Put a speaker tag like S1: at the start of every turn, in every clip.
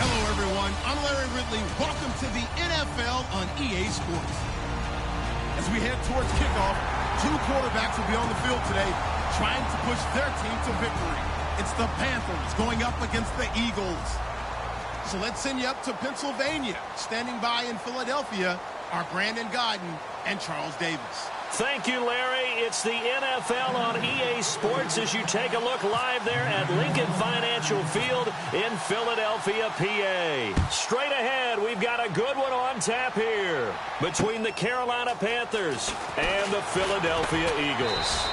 S1: Hello, everyone. I'm Larry Ridley. Welcome to the NFL on EA Sports. As we head towards kickoff, two quarterbacks will be on the field today trying to push their team to victory. It's the Panthers going up against the Eagles. So let's send you up to Pennsylvania. Standing by in Philadelphia are Brandon Godden and Charles Davis.
S2: Thank you, Larry. It's the NFL on EA Sports as you take a look live there at Lincoln Financial Field in Philadelphia, PA. Straight ahead, we've got a good one on tap here between the Carolina Panthers and the Philadelphia Eagles.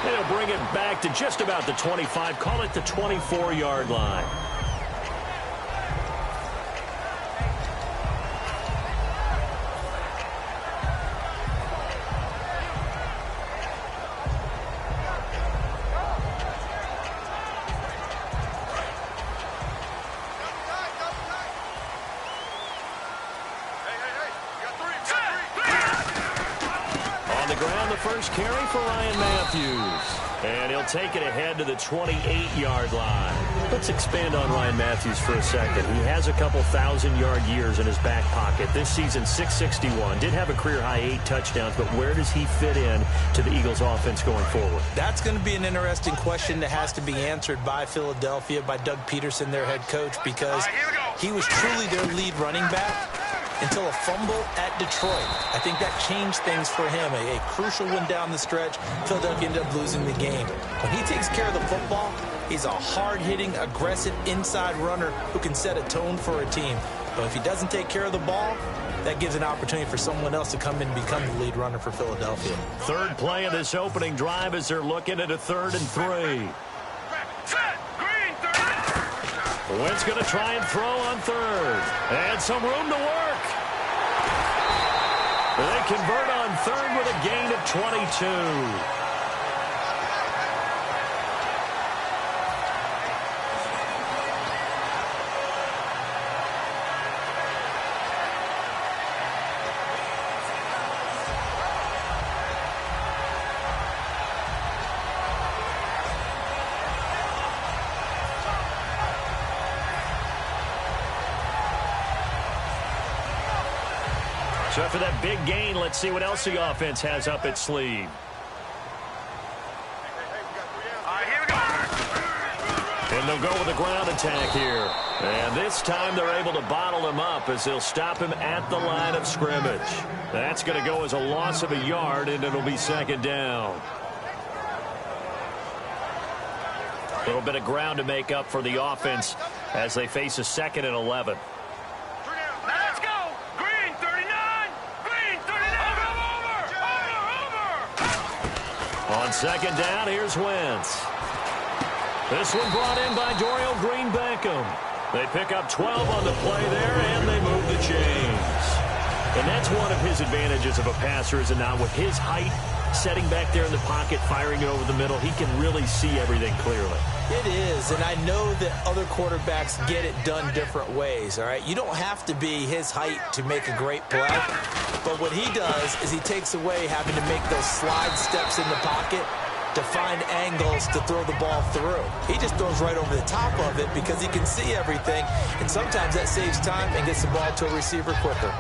S2: They'll bring it back to just about the 25, call it the 24-yard line. First carry for Ryan Matthews. And he'll take it ahead to the 28-yard line. Let's expand on Ryan Matthews for a second. He has a couple 1,000-yard years in his back pocket. This season, 661. Did have a career-high 8 touchdowns, but where does he fit in to the Eagles' offense going forward?
S3: That's going to be an interesting question that has to be answered by Philadelphia, by Doug Peterson, their head coach, because he was truly their lead running back until a fumble at Detroit. I think that changed things for him. A crucial one down the stretch. Philadelphia ended up losing the game. When he takes care of the football, he's a hard-hitting, aggressive inside runner who can set a tone for a team. But if he doesn't take care of the ball, that gives an opportunity for someone else to come in and become the lead runner for Philadelphia.
S2: Third play of this opening drive as they're looking at a 3rd and 3. Wentz going to try and throw on 3rd. And some room to work. They convert on 3rd with a gain of 22. So after that big gain, let's see what else the offense has up its sleeve. And they'll go with a ground attack here. And this time they're able to bottle him up as they'll stop him at the line of scrimmage. That's going to go as a loss of a yard, and it'll be 2nd down. A little bit of ground to make up for the offense as they face a 2nd and 11. On 2nd down, here's Wentz. This one brought in by Dorial Green-Beckham. They pick up 12 on the play there, and they move the chains. And that's one of his advantages of a passer, is it not? With his height, setting back there in the pocket, firing it over the middle, he can really see everything clearly.
S3: It is, and I know that other quarterbacks get it done different ways, all right? You don't have to be his height to make a great play, but what he does is he takes away having to make those slide steps in the pocket to find angles to throw the ball through. He just throws right over the top of it because he can see everything, and sometimes that saves time and gets the ball to a receiver quicker.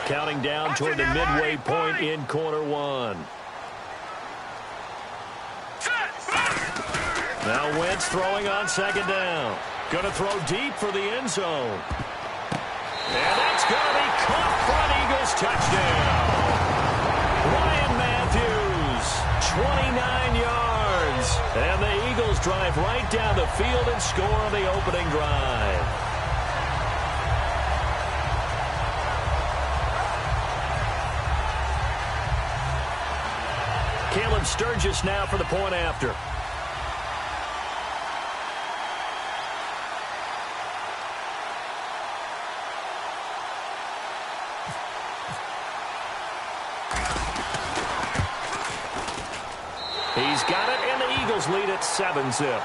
S2: Counting down toward the midway point in quarter 1. Now Wentz throwing on 2nd down. Going to throw deep for the end zone. And that's going to be caught for an Eagles touchdown. Ryan Matthews, 29 yards. And the Eagles drive right down the field and score on the opening drive. Caleb Sturgis now for the point after. He's got it, and the Eagles lead at 7-zip.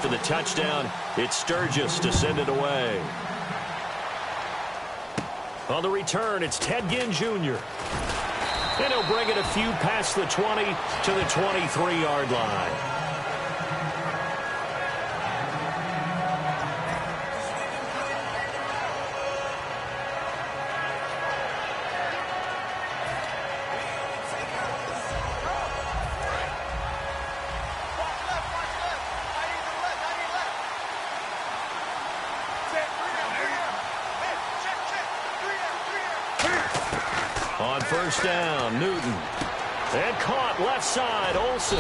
S2: after the touchdown, it's Sturgis to send it away. On the return, it's Ted Ginn Jr. And he'll bring it a few past the 20 to the 23-yard line. On first down, Newton. And caught left side, Olsen.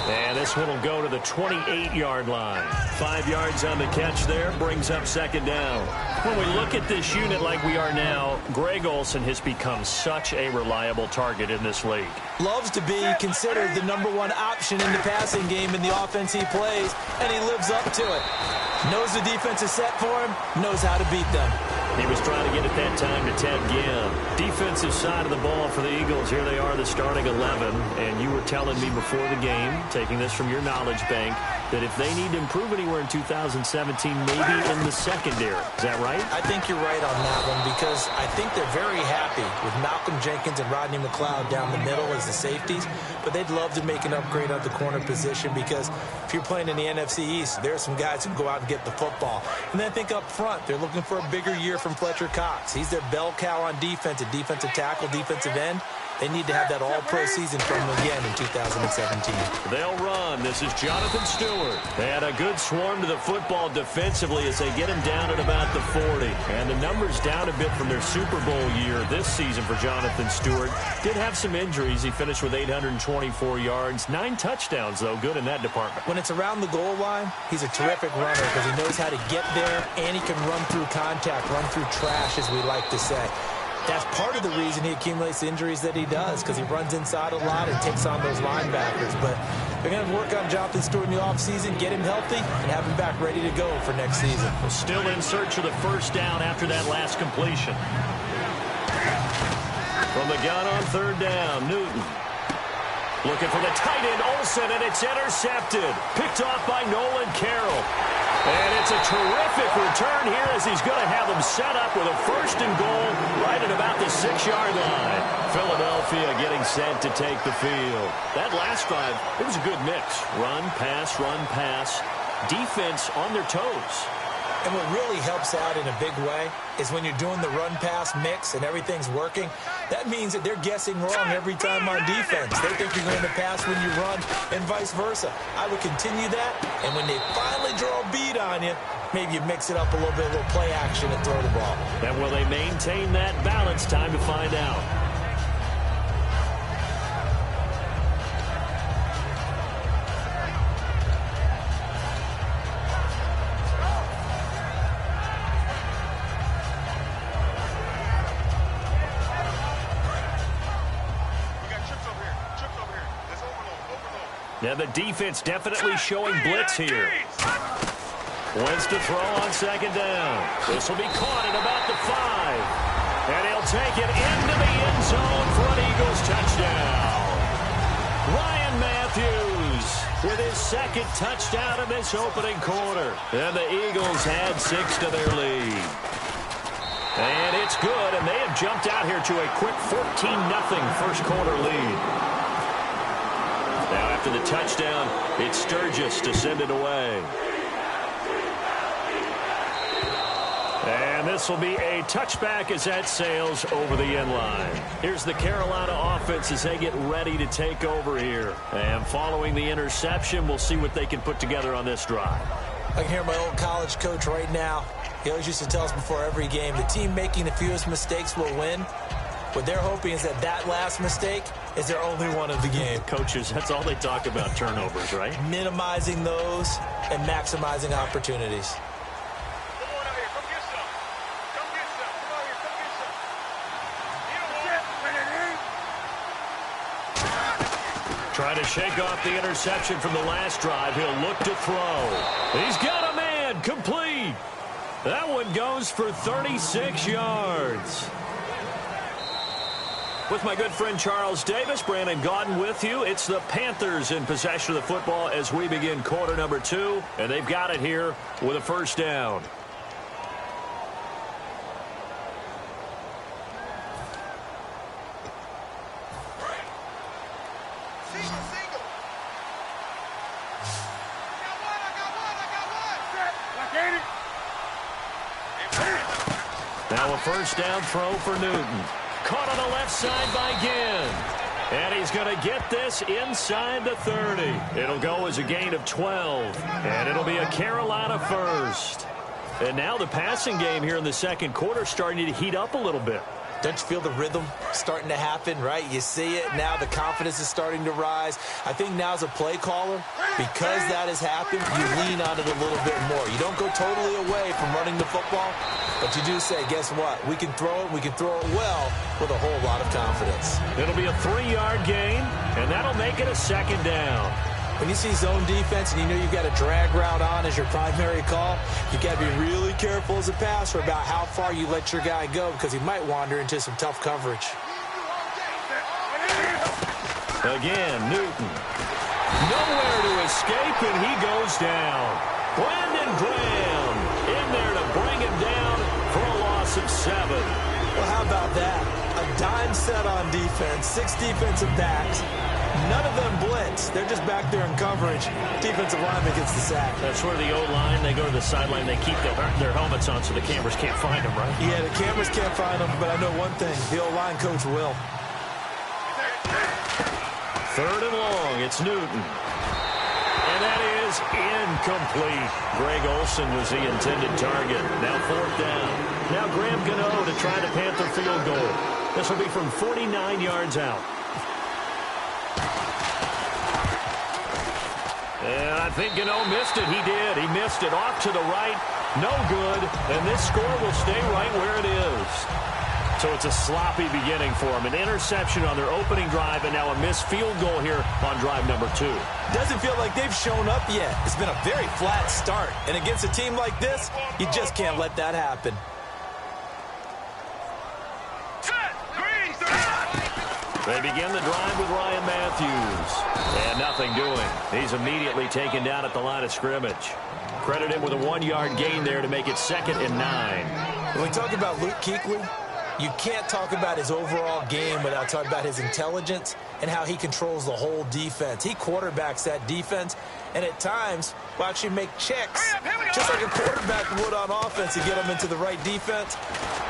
S2: And this one will go to the 28-yard line. 5 yards on the catch there, brings up second down. When we look at this unit like we are now, Greg Olsen has become such a reliable target in this league.
S3: Loves to be considered the #1 option in the passing game in the offense he plays, and he lives up to it. Knows the defense is set for him, knows how to beat them.
S2: He was trying to get at that time to Ted Ginn. Defensive side of the ball for the Eagles. Here they are, the starting 11. And you were telling me before the game, taking this from your knowledge bank, that if they need to improve anywhere in 2017, maybe in the secondary. Is that right?
S3: I think you're right on that one because I think they're very happy with Malcolm Jenkins and Rodney McLeod down the middle as the safeties. But they'd love to make an upgrade at the corner position because if you're playing in the NFC East, there are some guys who can go out and get the football. And then I think up front, they're looking for a bigger year from Fletcher Cox. He's their bell cow on defense, a defensive tackle, defensive end. They need to have that all-pro season from them again in 2017.
S2: They'll run. This is Jonathan Stewart. They had a good swarm to the football defensively as they get him down at about the 40. And the numbers down a bit from their Super Bowl year this season for Jonathan Stewart. Did have some injuries. He finished with 824 yards. 9 touchdowns, though. Good in that department.
S3: When it's around the goal line, he's a terrific runner because he knows how to get there, and he can run through contact, run through trash, as we like to say. That's part of the reason he accumulates the injuries that he does, because he runs inside a lot and takes on those linebackers. But they're going to work on Jonathan Stewart in the offseason, get him healthy, and have him back ready to go for next season.
S2: Still in search of the first down after that last completion. From the gun on third down, Newton. Looking for the tight end, Olsen, and it's intercepted. Picked off by Nolan Carroll. And it's a terrific return here as he's going to have them set up with a first and goal right at about the 6-yard line. Philadelphia getting set to take the field. That last drive, it was a good mix. Run, pass, defense on their toes.
S3: And what really helps out in a big way is when you're doing the run-pass mix and everything's working, that means that they're guessing wrong every time on defense. They think you're going to pass when you run and vice versa. I would continue that, and when they finally draw a bead on you, maybe you mix it up a little bit, a little play action and throw the ball.
S2: And will they maintain that balance? Time to find out. Now the defense definitely showing blitz here. Wants to throw on second down. This will be caught at about the 5. And he'll take it into the end zone for an Eagles touchdown. Ryan Matthews with his second touchdown in this opening quarter. And the Eagles add 6 to their lead. And it's good, and they have jumped out here to a quick 14-0 first quarter lead. Now after the touchdown, it's Sturgis to send it away. And this will be a touchback as that sails over the end line. Here's the Carolina offense as they get ready to take over here. And following the interception, we'll see what they can put together on this drive.
S3: I can hear my old college coach right now. He always used to tell us before every game, the team making the fewest mistakes will win. What they're hoping is that that last mistake is their only one of the game.
S2: Coaches, that's all they talk about, turnovers, right?
S3: Minimizing those and maximizing opportunities.
S2: Trying to shake off the interception from the last drive. He'll look to throw. He's got a man, complete. That one goes for 36 yards. With my good friend Charles Davis, Brandon Gaudin with you. It's the Panthers in possession of the football as we begin quarter number 2, and they've got it here with a first down. Now a first down throw for Newton. Caught on the left side by Ginn. And he's going to get this inside the 30. It'll go as a gain of 12. And it'll be a Carolina first. And now the passing game here in the second quarter starting to heat up a little bit.
S3: Don't you feel the rhythm starting to happen, right? You see it. Now the confidence is starting to rise. I think now as a play caller, because that has happened, you lean on it a little bit more. You don't go totally away from running the football, but you do say, guess what? We can throw it. We can throw it well with a whole lot of confidence.
S2: It'll be a 3-yard gain, and that'll make it a second down.
S3: When you see zone defense and you know you've got a drag route on as your primary call, you got to be really careful as a passer about how far you let your guy go because he might wander into some tough coverage.
S2: Again, Newton. Nowhere to escape, and he goes down. Brandon Graham in there to bring him down for a loss of 7.
S3: Well, how about that? A dime set on defense, 6 defensive backs. None of them blitz. They're just back there in coverage. Defensive lineman gets the sack.
S2: That's where the O-line, they go to the sideline, they keep their helmets on so the cameras can't find them, right?
S3: Yeah, the cameras can't find them, but I know one thing. The O-line coach will.
S2: 3rd and long. It's Newton. And that is incomplete. Greg Olsen was the intended target. Now 4th down. Now Graham Gano to try the Panther field goal. This will be from 49 yards out. And I think Gano missed it. He did. He missed it off to the right. No good. And this score will stay right where it is. So it's a sloppy beginning for them. An interception on their opening drive, and now a missed field goal here on drive number 2.
S3: Doesn't feel like they've shown up yet. It's been a very flat start. And against a team like this, you just can't let that happen.
S2: They begin the drive with Ryan Matthews. And nothing doing. He's immediately taken down at the line of scrimmage. Credit him with a 1-yard gain there to make it 2nd and 9.
S3: When we talk about Luke Kuechly, you can't talk about his overall game without talking about his intelligence and how he controls the whole defense. He quarterbacks that defense, and at times will actually make checks, just like a quarterback would on offense to get them into the right defense.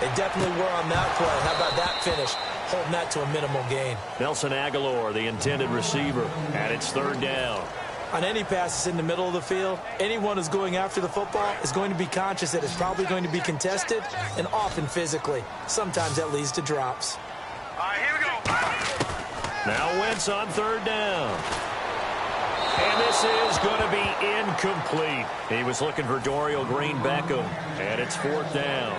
S3: They definitely were on that play. How about that finish? Holding that to a minimal gain.
S2: Nelson Aguilar, the intended receiver, and it's 3rd down.
S3: On any passes in the middle of the field, anyone who's going after the football is going to be conscious that it's probably going to be contested and often physically. Sometimes that leads to drops.
S4: All right, here we go.
S2: Now Wentz on 3rd down. And this is going to be incomplete. He was looking for Dorial Green-Beckham, and it's 4th down.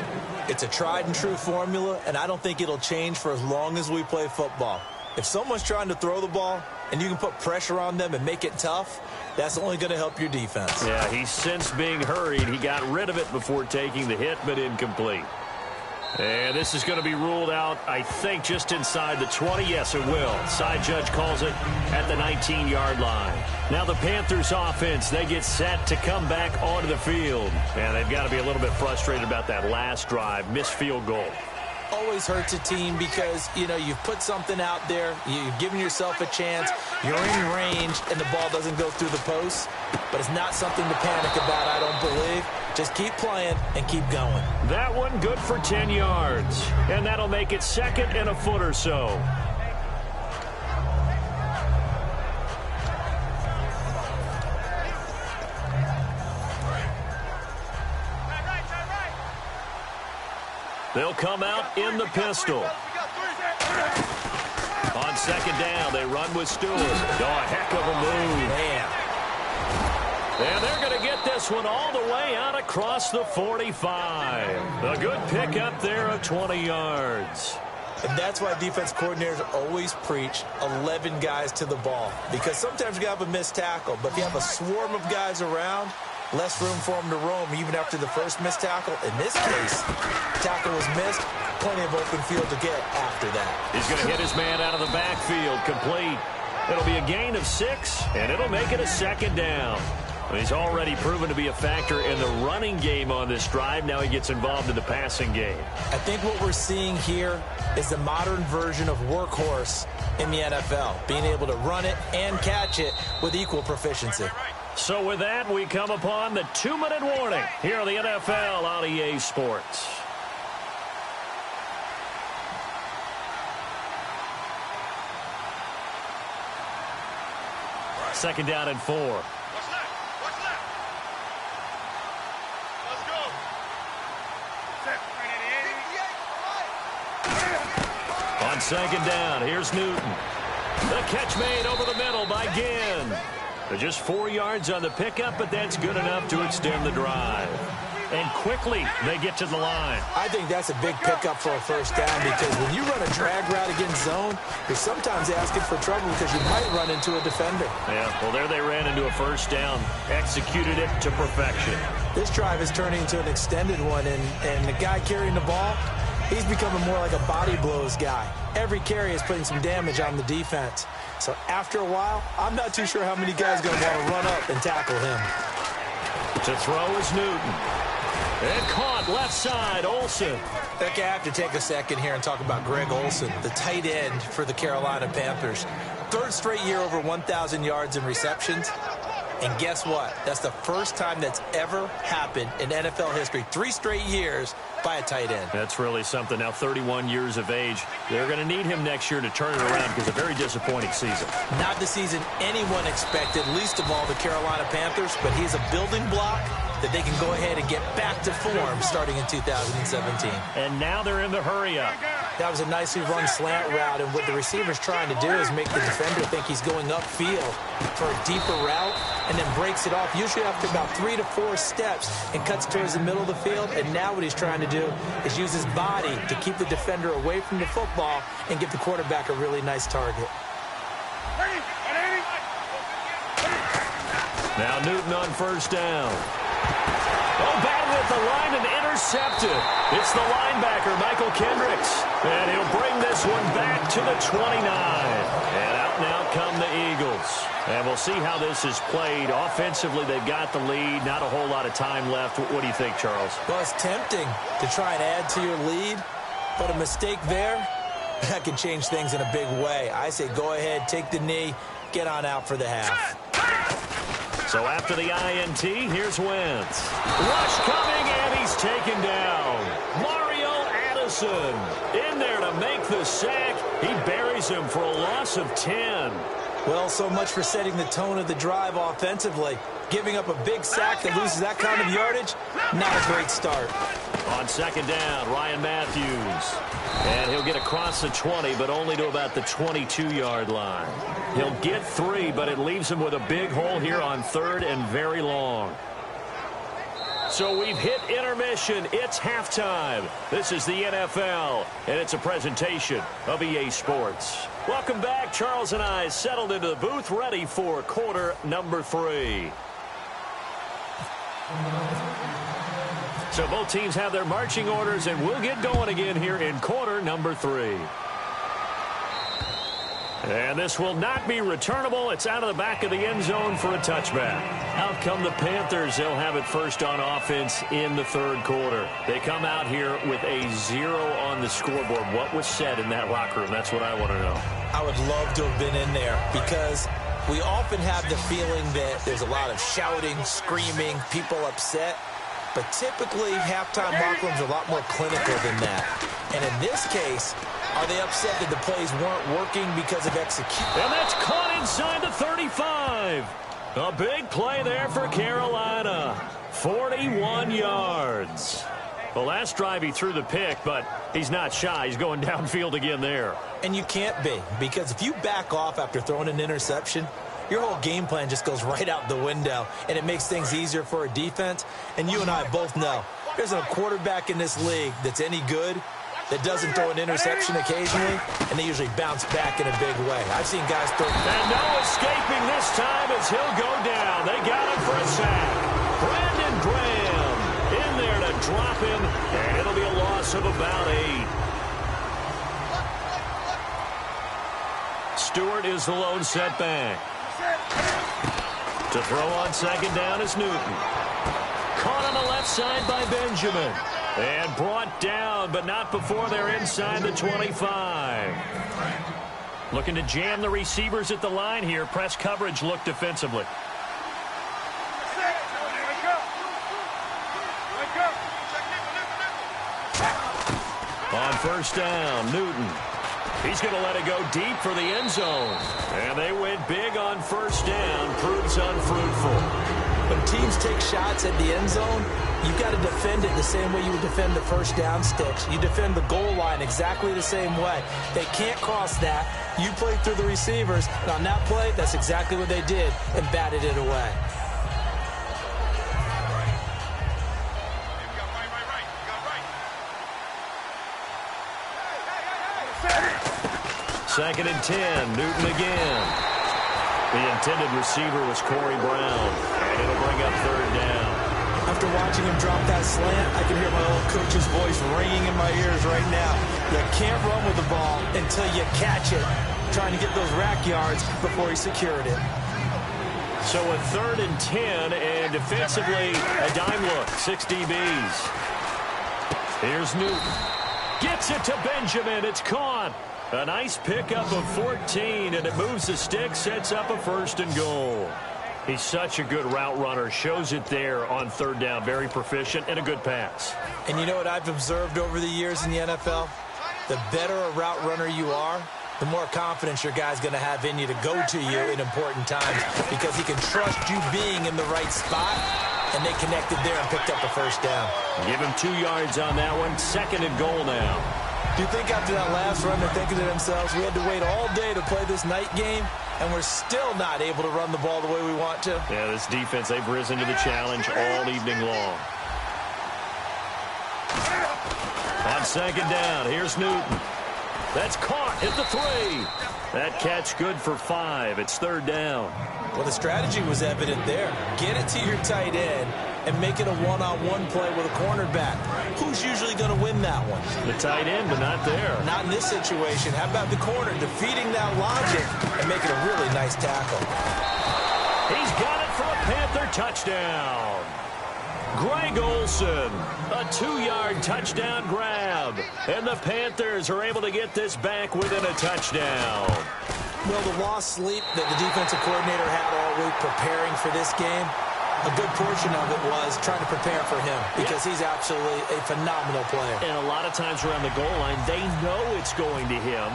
S3: It's a tried-and-true formula, and I don't think it'll change for as long as we play football. If someone's trying to throw the ball and you can put pressure on them and make it tough, that's only going to help your defense.
S2: Yeah, he's since being hurried. He got rid of it before taking the hit, but incomplete. And this is going to be ruled out, I think, just inside the 20. Yes, it will. Side judge calls it at the 19-yard line. Now the Panthers offense, they get set to come back onto the field. And they've got to be a little bit frustrated about that last drive. Missed field goal.
S3: Always hurts a team because, you know, you've put something out there, you've given yourself a chance, you're in range, and the ball doesn't go through the post. But it's not something to panic about, I don't believe. Just keep playing and keep going.
S2: That one good for 10 yards. And that'll make it 2nd and a foot or so. They'll come out in the pistol. On 2nd down, they run with Stewart. Oh, a heck of a move.
S3: Man.
S2: And they're going to get this one all the way out across the 45. A good pickup there of 20 yards.
S3: And that's why defense coordinators always preach 11 guys to the ball. Because sometimes you have a missed tackle, but if you have a swarm of guys around, less room for them to roam even after the first missed tackle. In this case, tackle was missed, plenty of open field to get after that.
S2: He's going to hit his man out of the backfield, complete. It'll be a gain of 6, and it'll make it a second down. He's already proven to be a factor in the running game on this drive. Now he gets involved in the passing game.
S3: I think what we're seeing here is the modern version of workhorse in the NFL, being able to run it and catch it with equal proficiency.
S2: So with that, we come upon the 2-minute warning here on the NFL on EA Sports. Second down and 4.
S4: What's left? What's left? Let's go. Set.
S2: On second down, here's Newton. The catch made over the middle by Ginn. Just 4 yards on the pickup, but that's good enough to extend the drive. And quickly, they get to the line.
S3: I think that's a big pickup for a first down because when you run a drag route against zone, you're sometimes asking for trouble because you might run into a defender.
S2: Yeah, well, there they ran into a first down. Executed it to perfection.
S3: This drive is turning into an extended one, and the guy carrying the ball, he's becoming more like a body blows guy. Every carry is putting some damage on the defense. So after a while, I'm not too sure how many guys are going to want to run up and tackle him.
S2: To throw is Newton. And caught left side, Olsen.
S3: Okay, I have to take a second here and talk about Greg Olsen, the tight end for the Carolina Panthers. 3rd straight year over 1,000 yards in receptions. And guess what? That's the first time that's ever happened in NFL history. 3 straight years by a tight end.
S2: That's really something. Now 31 years of age. They're going to need him next year to turn it around because a very disappointing season.
S3: Not the season anyone expected, least of all the Carolina Panthers, but he's a building block that they can go ahead and get back to form starting in 2017.
S2: And now they're in the hurry-up.
S3: That was a nicely run slant route, and what the receiver's trying to do is make the defender think he's going upfield for a deeper route and then breaks it off, usually after about 3 to 4 steps, and cuts towards the middle of the field. And now what he's trying to do is use his body to keep the defender away from the football and give the quarterback a really nice target.
S2: Now Newton on first down. Oh, batted at the line and intercepted. It's the linebacker, Michael Kendricks. And he'll bring this one back to the 29. And out now come the Eagles. And we'll see how this is played. Offensively, they've got the lead. Not a whole lot of time left. What do you think, Charles?
S3: Well, it's tempting to try and add to your lead, but a mistake there, that can change things in a big way. I say go ahead, take the knee, get on out for the half.
S2: So after the INT, here's Wentz. Rush coming, and he's taken down. Mario Addison in there to make the sack. He buries him for a loss of 10.
S3: Well, so much for setting the tone of the drive offensively. Giving up a big sack that loses that kind of yardage, not a great start.
S2: On second down, Ryan Matthews. And he'll get across the 20, but only to about the 22-yard line. He'll get 3, but it leaves him with a big hole here on 3rd and very long. So we've hit intermission. It's halftime. This is the NFL, and it's a presentation of EA Sports. Welcome back. Charles and I settled into the booth, ready for quarter number 3. So both teams have their marching orders, and we'll get going again here in quarter number 3. And this will not be returnable. It's out of the back of the end zone for a touchback. Out come the Panthers. They'll have it first on offense in the 3rd quarter. They come out here with a 0 on the scoreboard. What was said in that locker room? That's what I want to know.
S3: I would love to have been in there because we often have the feeling that there's a lot of shouting, screaming, people upset. But typically, halftime locker rooms are a lot more clinical than that. And in this case, are they upset that the plays weren't working because of execution?
S2: And that's caught inside the 35. A big play there for Carolina. 41 yards. The last drive he threw the pick, but he's not shy. He's going downfield again there.
S3: And you can't be, because if you back off after throwing an interception, your whole game plan just goes right out the window, and it makes things easier for a defense. And you and I both know there's a quarterback in this league that's any good that doesn't throw an interception occasionally, and they usually bounce back in a big way. I've seen guys throw.
S2: And no escaping this time as he'll go down. They got him for a sack. Brandon Graham in there to drop him, and it'll be a loss of about 8. Stewart is the lone setback. To throw on second down is Newton. Caught on the left side by Benjamin. And brought down, but not before they're inside the 25. Looking to jam the receivers at the line here. Press coverage look defensively. On first down, Newton. He's going to let it go deep for the end zone. And they went big on first down. Proves unfruitful.
S3: When teams take shots at the end zone, you've got to defend it the same way you would defend the first down sticks. You defend the goal line exactly the same way. They can't cross that. You play through the receivers, and on that play, that's exactly what they did and batted it away.
S2: Second and 10, Newton again. The intended receiver was Corey Brown, and it'll bring up third down.
S3: After watching him drop that slant, I can hear my old coach's voice ringing in my ears right now. You can't run with the ball until you catch it, trying to get those rack yards before he secured it.
S2: So a third and 10, and defensively, a dime look, 6 DBs. Here's Newton. Gets it to Benjamin. It's caught. A nice pickup of 14, and it moves the stick, sets up a first and goal. He's such a good route runner. Shows it there on third down. Very proficient and a good pass.
S3: And you know what I've observed over the years in the NFL? The better a route runner you are, the more confidence your guy's going to have in you to go to you in important times because he can trust you being in the right spot, and they connected there and picked up a first down.
S2: Give him 2 yards on that one. Second and goal now.
S3: Do you think after that last run they're thinking to themselves, we had to wait all day to play this night game, and we're still not able to run the ball the way we want to?
S2: Yeah, this defense, they've risen to the challenge all evening long. On second down, here's Newton. That's caught at the 3. That catch good for 5. It's third down.
S3: Well, the strategy was evident there. Get it to your tight end and make it a one-on-one play with a cornerback. Who's usually going to win that one?
S2: The tight end, but not there.
S3: Not in this situation. How about the corner defeating that logic and making a really nice tackle?
S2: He's got it for a Panther touchdown. Greg Olsen, a 2-yard touchdown grab. And the Panthers are able to get this back within a touchdown.
S3: Well, the lost sleep that the defensive coordinator had all week preparing for this game, a good portion of it was trying to prepare for him because he's absolutely a phenomenal player.
S2: And a lot of times around the goal line, they know it's going to him.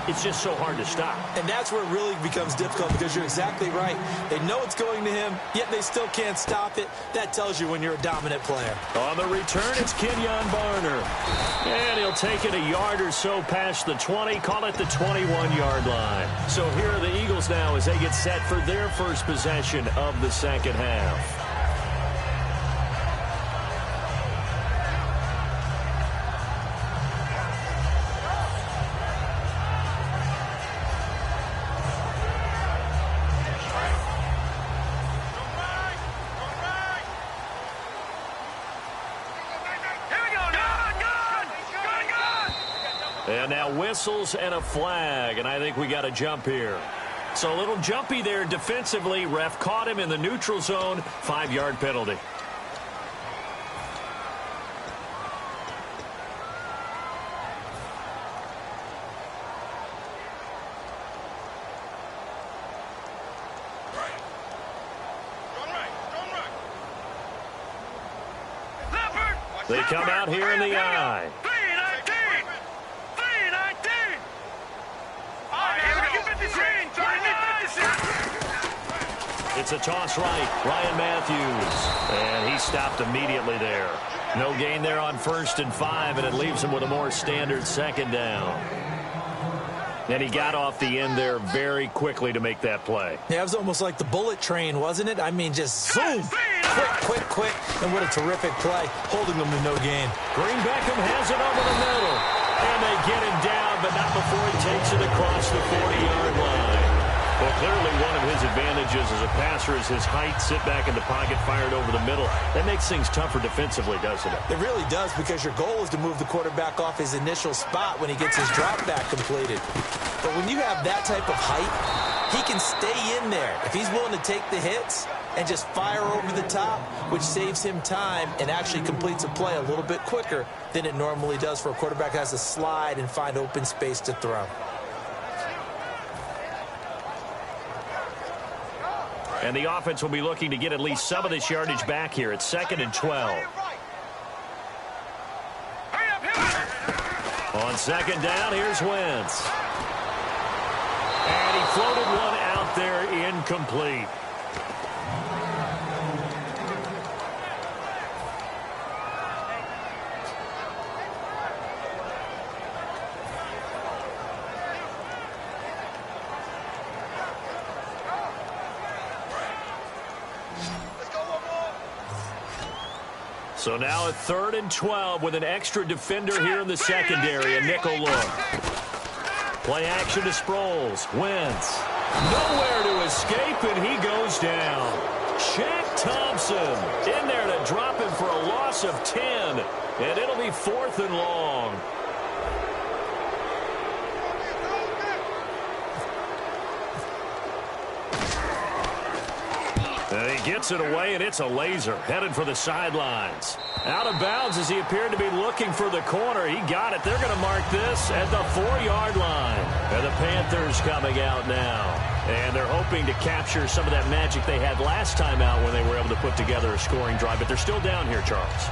S2: It's just so hard to stop. And
S3: that's where it really becomes difficult because you're exactly right. They know it's going to him, yet they still can't stop it. That tells you when you're a dominant player.
S2: On the return, it's Kenyon Barner. And he'll take it a yard or so past the 20, call it the 21-yard line. So here are the Eagles now as they get set for their first possession of the second half. And now whistles and a flag, and I think we got a jump here. So a little jumpy there defensively. Ref caught him in the neutral zone. 5-yard penalty. They come out here in the eye. It's a toss right. Ryan Matthews. And he stopped immediately there. No gain there on 1st and 5, and it leaves him with a more standard second down. And he got off the end there very quickly to make that play.
S3: Yeah, it was almost like the bullet train, wasn't it? I mean, just zoom. Quick. And what a terrific play, holding them to no gain.
S2: Green Beckham has it over the middle. And they get him down, but not before he takes it across the 40-yard line. Well, clearly one of his advantages as a passer is his height, sit back in the pocket, fired over the middle. That makes things tougher defensively, doesn't it?
S3: It really does, because your goal is to move the quarterback off his initial spot when he gets his drop back completed. But when you have that type of height, he can stay in there. If he's willing to take the hits and just fire over the top, which saves him time and actually completes a play a little bit quicker than it normally does for a quarterback that has to slide and find open space to throw.
S2: And the offense will be looking to get at least some of this yardage back here. It's 2nd and 12. On 2nd down, here's Wentz. And he floated one out there, incomplete. So now a 3rd and 12 with an extra defender here in the secondary, a nickel look. Play action to Sproles. Wentz. Nowhere to escape, and he goes down. Shaq Thompson in there to drop him for a loss of 10, and it'll be 4th and long. And he gets it away, and it's a laser headed for the sidelines. Out of bounds as he appeared to be looking for the corner. He got it. They're going to mark this at the 4-yard line. And the Panthers coming out now. And they're hoping to capture some of that magic they had last time out when they were able to put together a scoring drive. But they're still down here, Charles.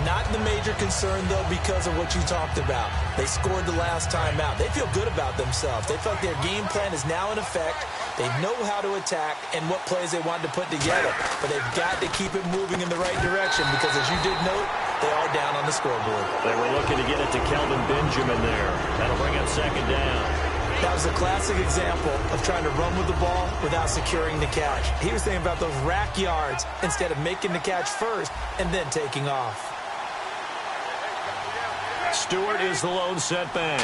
S3: Not the major concern, though, because of what you talked about. They scored the last time out. They feel good about themselves. They feel like their game plan is now in effect. They know how to attack and what plays they want to put together. But they've got to keep it moving in the right direction because, as you did note, they are down on the scoreboard.
S2: They were looking to get it to Kelvin Benjamin there. That'll bring up 2nd down.
S3: That was a classic example of trying to run with the ball without securing the catch. He was thinking about those rack yards instead of making the catch first and then taking off.
S2: Stewart is the lone setback.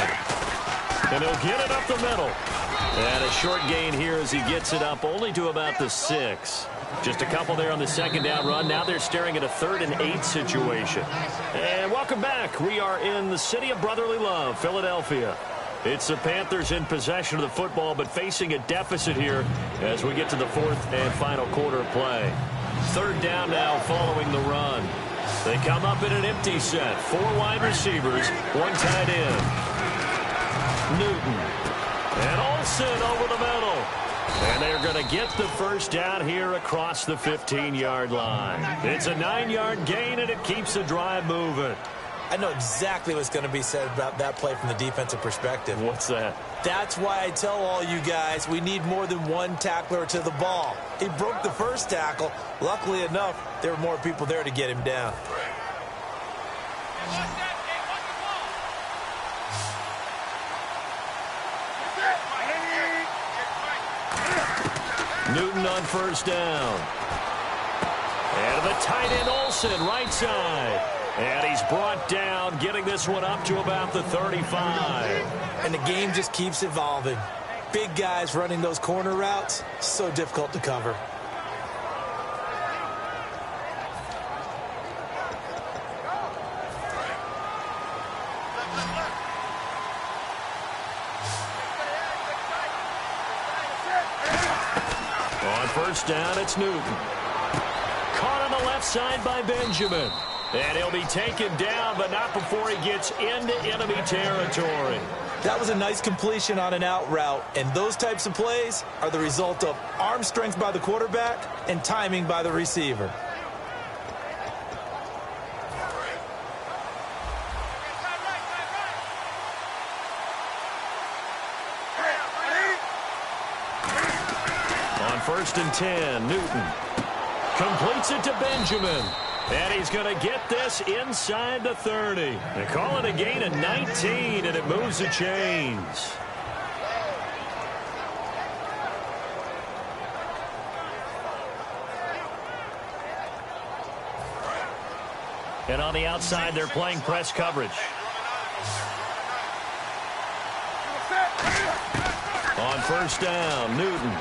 S2: And he'll get it up the middle. And a short gain here as he gets it up only to about the 6. Just a couple there on the 2nd down run. Now they're staring at a 3rd and 8 situation. And welcome back. We are in the city of brotherly love, Philadelphia. It's the Panthers in possession of the football, but facing a deficit here as we get to the 4th and final quarter of play. 3rd down now following the run. They come up in an empty set. 4 wide receivers, 1 tight end. Newton. And Olsen over the middle. And they're going to get the 1st down here across the 15-yard line. It's a 9-yard gain, and it keeps the drive moving.
S3: I know exactly what's going to be said about that play from the defensive perspective.
S2: What's that?
S3: That's why I tell all you guys we need more than one tackler to the ball. He broke the first tackle. Luckily enough, there were more people there to get him down.
S2: Newton on 1st down. And the tight end Olsen, right side. And he's brought down, getting this one up to about the 35.
S3: And the game just keeps evolving. Big guys running those corner routes, so difficult to cover.
S2: On 1st down, it's Newton. Caught on the left side by Benjamin. And he'll be taken down, but not before he gets into enemy territory.
S3: That was a nice completion on an out route, and those types of plays are the result of arm strength by the quarterback and timing by the receiver.
S2: On 1st and 10, Newton completes it to Benjamin. And he's going to get this inside the 30. They call it a gain of 19, and it moves the chains. And on the outside, they're playing press coverage. On 1st down, Newton.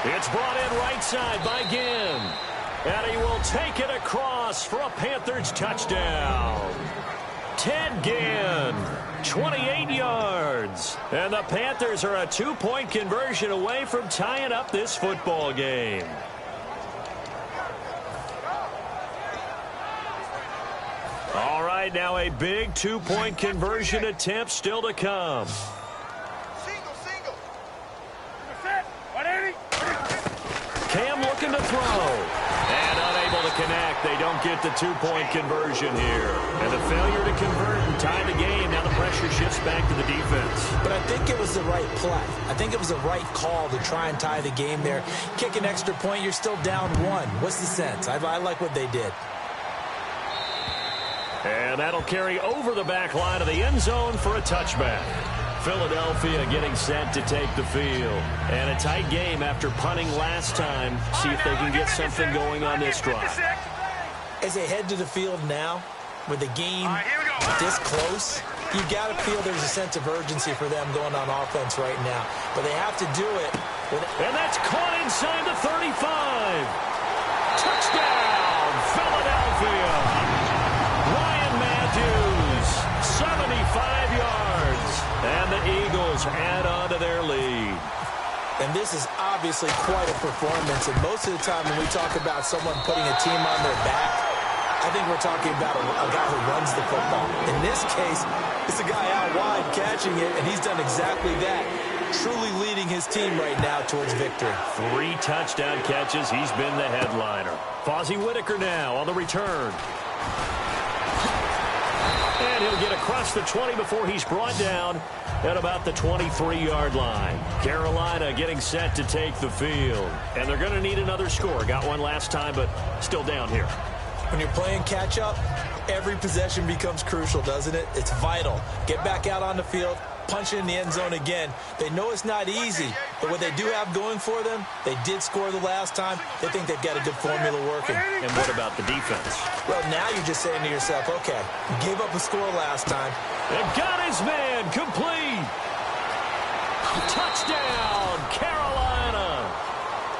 S2: It's brought in right side by Ginn. And he will take it across for a Panthers touchdown. Ted Ginn 28 yards. And the Panthers are a 2-point conversion away from tying up this football game. All right, now a big 2-point conversion attempt still to come. Cam looking to throw. And unable to connect. They don't get the 2-point conversion here. And the failure to convert and tie the game. Now the pressure shifts back to the defense.
S3: But I think it was the right play. I think it was the right call to try and tie the game there. Kick an extra point, you're still down 1. What's the sense? I like what they did.
S2: And that'll carry over the back line of the end zone for a touchback. Philadelphia getting set to take the field. And a tight game after punting last time. See if they can get something going on this drive.
S3: As they head to the field now, with the game this close, you've got to feel there's a sense of urgency for them going on offense right now. But they have to do it.
S2: And that's caught inside the 35. Touchdown, Philadelphia. Ryan Matthews, 75 yards. And the Eagles add on to their lead.
S3: And this is obviously quite a performance. And most of the time when we talk about someone putting a team on their back, I think we're talking about a guy who runs the football. In this case, it's a guy out wide catching it, and he's done exactly that. Truly leading his team right now towards victory.
S2: 3 touchdown catches. He's been the headliner. Fozzie Whitaker now on the return. And he'll get across the 20 before he's brought down at about the 23-yard line. Carolina getting set to take the field. And they're going to need another score. Got one last time, but still down here.
S3: When you're playing catch-up, every possession becomes crucial, doesn't it? It's vital. Get back out on the field, punch it in the end zone again. They know it's not easy, but what they do have going for them, they did score the last time. They think they've got a good formula working.
S2: And what about the defense?
S3: Well, now you're just saying to yourself, okay, you gave up a score last time.
S2: And got his man complete. Touchdown, Carolina.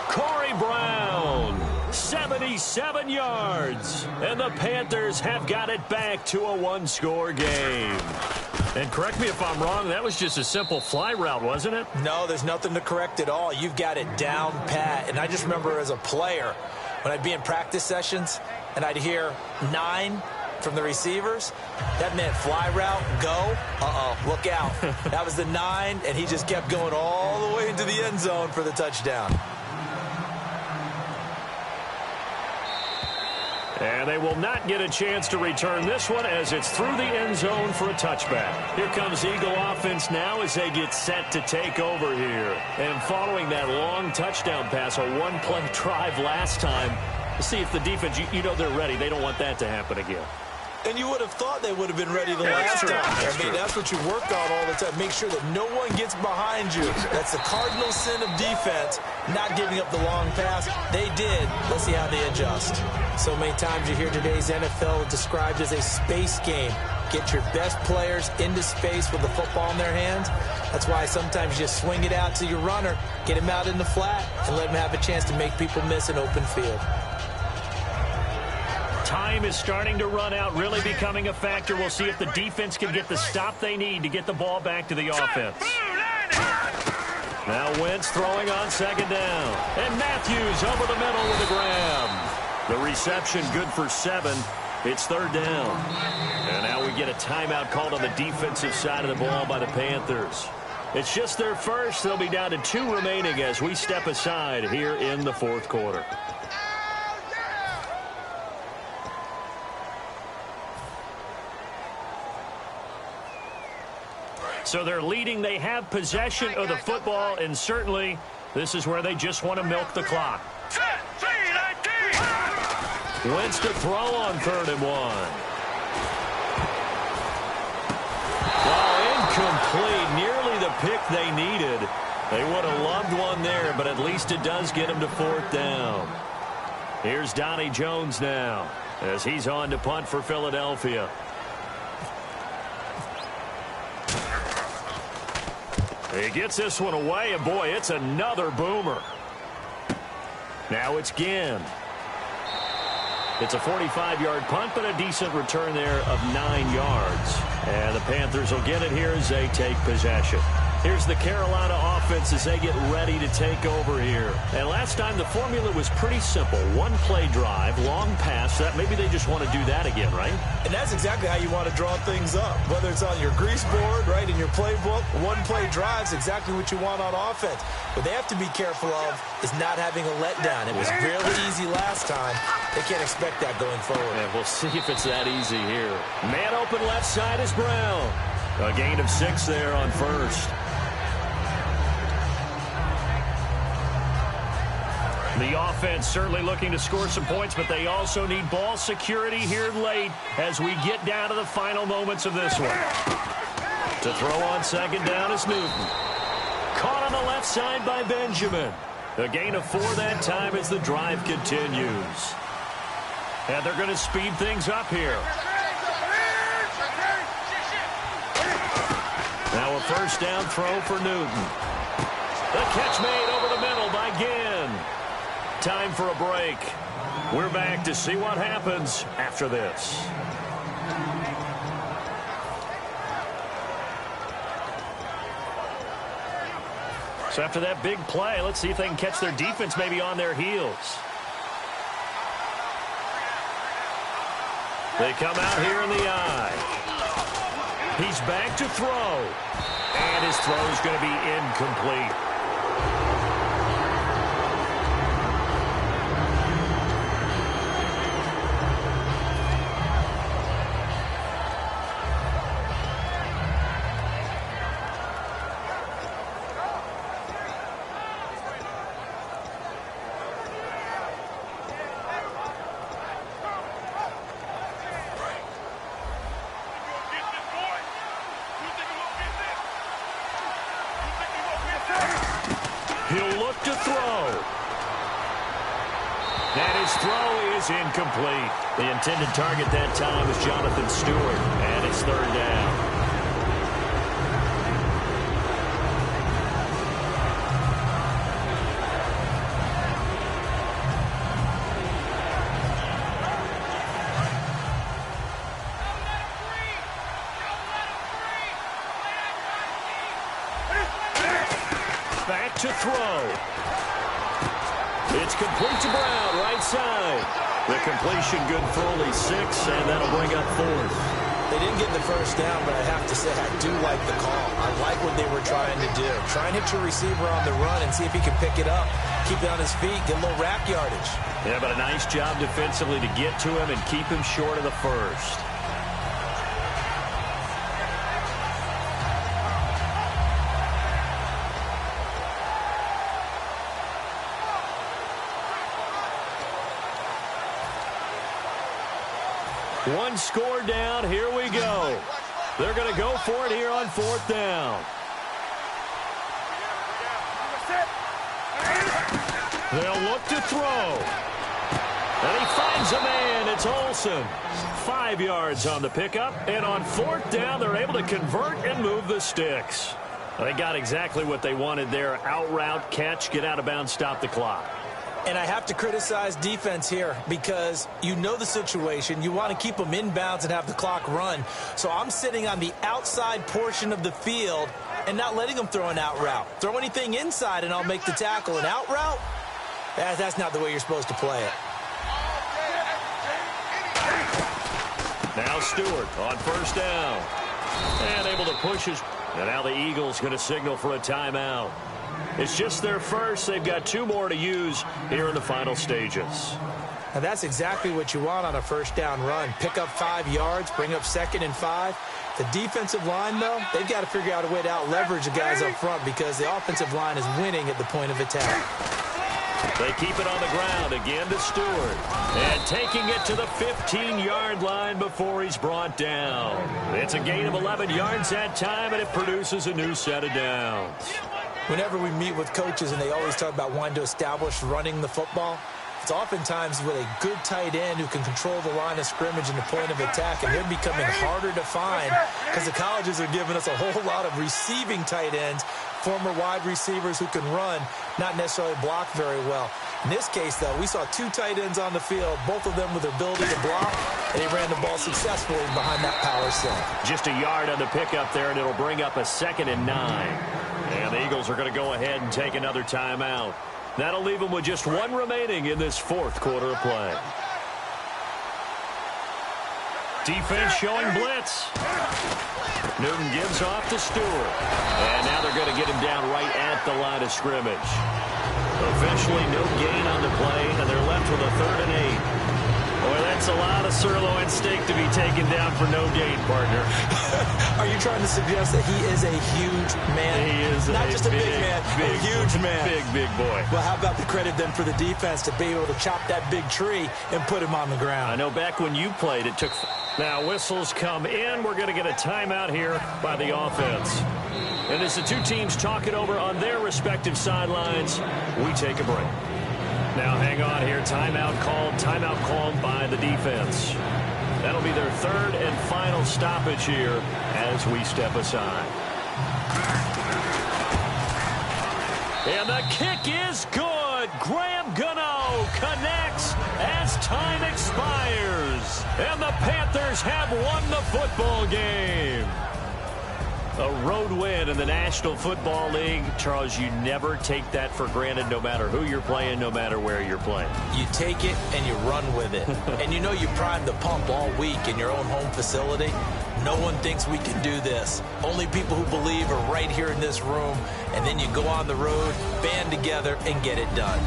S2: Corey Brown, 77 yards. And the Panthers have got it back to a 1-score game. And correct me if I'm wrong, that was just a simple fly route, wasn't it?
S3: No, there's nothing to correct at all. You've got it down pat. And I just remember as a player, when I'd be in practice sessions and I'd hear 9 from the receivers, that meant fly route, go, look out. That was the 9, and he just kept going all the way into the end zone for the touchdown.
S2: And they will not get a chance to return this one as it's through the end zone for a touchback. Here comes Eagle offense now as they get set to take over here. And following that long touchdown pass, a 1-play drive last time, see if the defense, you know they're ready. They don't want that to happen again.
S3: And you would have thought they would have been ready the last time. I mean, that's what you work on all the time. Make sure that no one gets behind you. That's the cardinal sin of defense, not giving up the long pass. They did. Let's see how they adjust. So many times you hear today's NFL described as a space game. Get your best players into space with the football in their hands. That's why sometimes you just swing it out to your runner, get him out in the flat, and let him have a chance to make people miss an open field.
S2: Time is starting to run out, really becoming a factor. We'll see if the defense can get the stop they need to get the ball back to the offense. Now Wentz throwing on 2nd down. And Matthews over the middle with a grab. The reception good for 7. It's 3rd down. And now we get a timeout called on the defensive side of the ball by the Panthers. It's just their first. They'll be down to 2 remaining as we step aside here in the 4th quarter. So they're leading. They have possession of the football, and certainly this is where they just want to milk the clock. Wentz to throw on 3rd and 1. Well, incomplete. Nearly the pick they needed. They would have loved one there, but at least it does get them to 4th down. Here's Donnie Jones now as he's on to punt for Philadelphia. He gets this one away, and boy, it's another boomer. Now it's Ginn. It's a 45-yard punt, but a decent return there of 9 yards. And the Panthers will get it here as they take possession. Here's the Carolina offense as they get ready to take over here. And last time the formula was pretty simple. One-play drive, long pass. That maybe they just want to do that again, right?
S3: And that's exactly how you want to draw things up. Whether it's on your grease board, right, in your playbook, one-play drive is exactly what you want on offense. What they have to be careful of is not having a letdown. It was really easy last time. They can't expect that going forward.
S2: And we'll see if it's that easy here. Man open left side is Brown. A gain of 6 there on first. The offense certainly looking to score some points, but they also need ball security here late as we get down to the final moments of this one. To throw on second down is Newton. Caught on the left side by Benjamin. A gain of 4 that time as the drive continues. And they're going to speed things up here. Now a first down throw for Newton. The catch made over the middle by Ginn. Time for a break. We're back to see what happens after this. So after that big play, let's see if they can catch their defense maybe on their heels. They come out here in the eye. He's back to throw. And his throw is going to be incomplete. He'll look to throw. And his throw is incomplete. The intended target that time was Jonathan Stewart. And it's third down. Back to throw. It's complete to Brown, right side. The completion good for only 6, and that'll bring up 4th.
S3: They didn't get the first down, but I have to say I do like the call. I like what they were trying to do. Try and hit your receiver on the run and see if he can pick it up. Keep it on his feet, get a little rack yardage.
S2: Yeah, but a nice job defensively to get to him and keep him short of the first. One score down. Here we go. They're going to go for it here on 4th down. They'll look to throw. And he finds a man. It's Olsen. 5 yards on the pickup. And on 4th down, they're able to convert and move the sticks. They got exactly what they wanted there. Out route, catch, get out of bounds, stop the clock.
S3: And I have to criticize defense here because you know the situation. You want to keep them inbounds and have the clock run. So I'm sitting on the outside portion of the field and not letting them throw an out route. Throw anything inside and I'll make the tackle. An out route? That's not the way you're supposed to play it.
S2: Now Stewart on 1st down. And able to push his. And now the Eagles going to signal for a timeout. It's just their first. They've got 2 more to use here in the final stages.
S3: Now that's exactly what you want on a 1st down run. Pick up 5 yards, bring up 2nd and 5. The defensive line, though, they've got to figure out a way to out-leverage the guys up front because the offensive line is winning at the point of attack.
S2: They keep it on the ground again to Stewart. And taking it to the 15-yard line before he's brought down. It's a gain of 11 yards that time, and it produces a new set of downs.
S3: Whenever we meet with coaches and they always talk about wanting to establish running the football, it's oftentimes with a good tight end who can control the line of scrimmage and the point of attack, and they're becoming harder to find because the colleges are giving us a whole lot of receiving tight ends former wide receivers who can run, not necessarily block very well. In this case, though, we saw 2 tight ends on the field, both of them with the ability to block, and they ran the ball successfully behind that power set.
S2: Just a yard on the pickup there, and it'll bring up a 2nd and 9. And the Eagles are going to go ahead and take another timeout. That'll leave them with just 1 remaining in this 4th quarter of play. Defense showing blitz. Newton gives off to Stewart. And now they're going to get him down right at the line of scrimmage. Officially no gain on the play, and they're left with a 3rd and 8. Boy, that's a lot of sirloin steak to be taken down for no gain, partner.
S3: Are you trying to suggest that he is a huge man?
S2: He is
S3: not just a big man, a huge man.
S2: Big boy.
S3: Well, how about the credit then for the defense to be able to chop that big tree and put him on the ground?
S2: I know back when you played, it took... Now whistles come in. We're going to get a timeout here by the offense. And as the 2 teams talk it over on their respective sidelines, we take a break. Now hang on here. Timeout called by the defense. That'll be their 3rd and final stoppage here as we step aside. And the kick is good. Graham Gano connects as time expires. And the Panthers have won the football game. A road win in the National Football League. Charles, you never take that for granted no matter who you're playing, no matter where you're playing.
S3: You take it and you run with it. And you know you primed the pump all week in your own home facility. No one thinks we can do this. Only people who believe are right here in this room. And then you go on the road, band together, and get it done.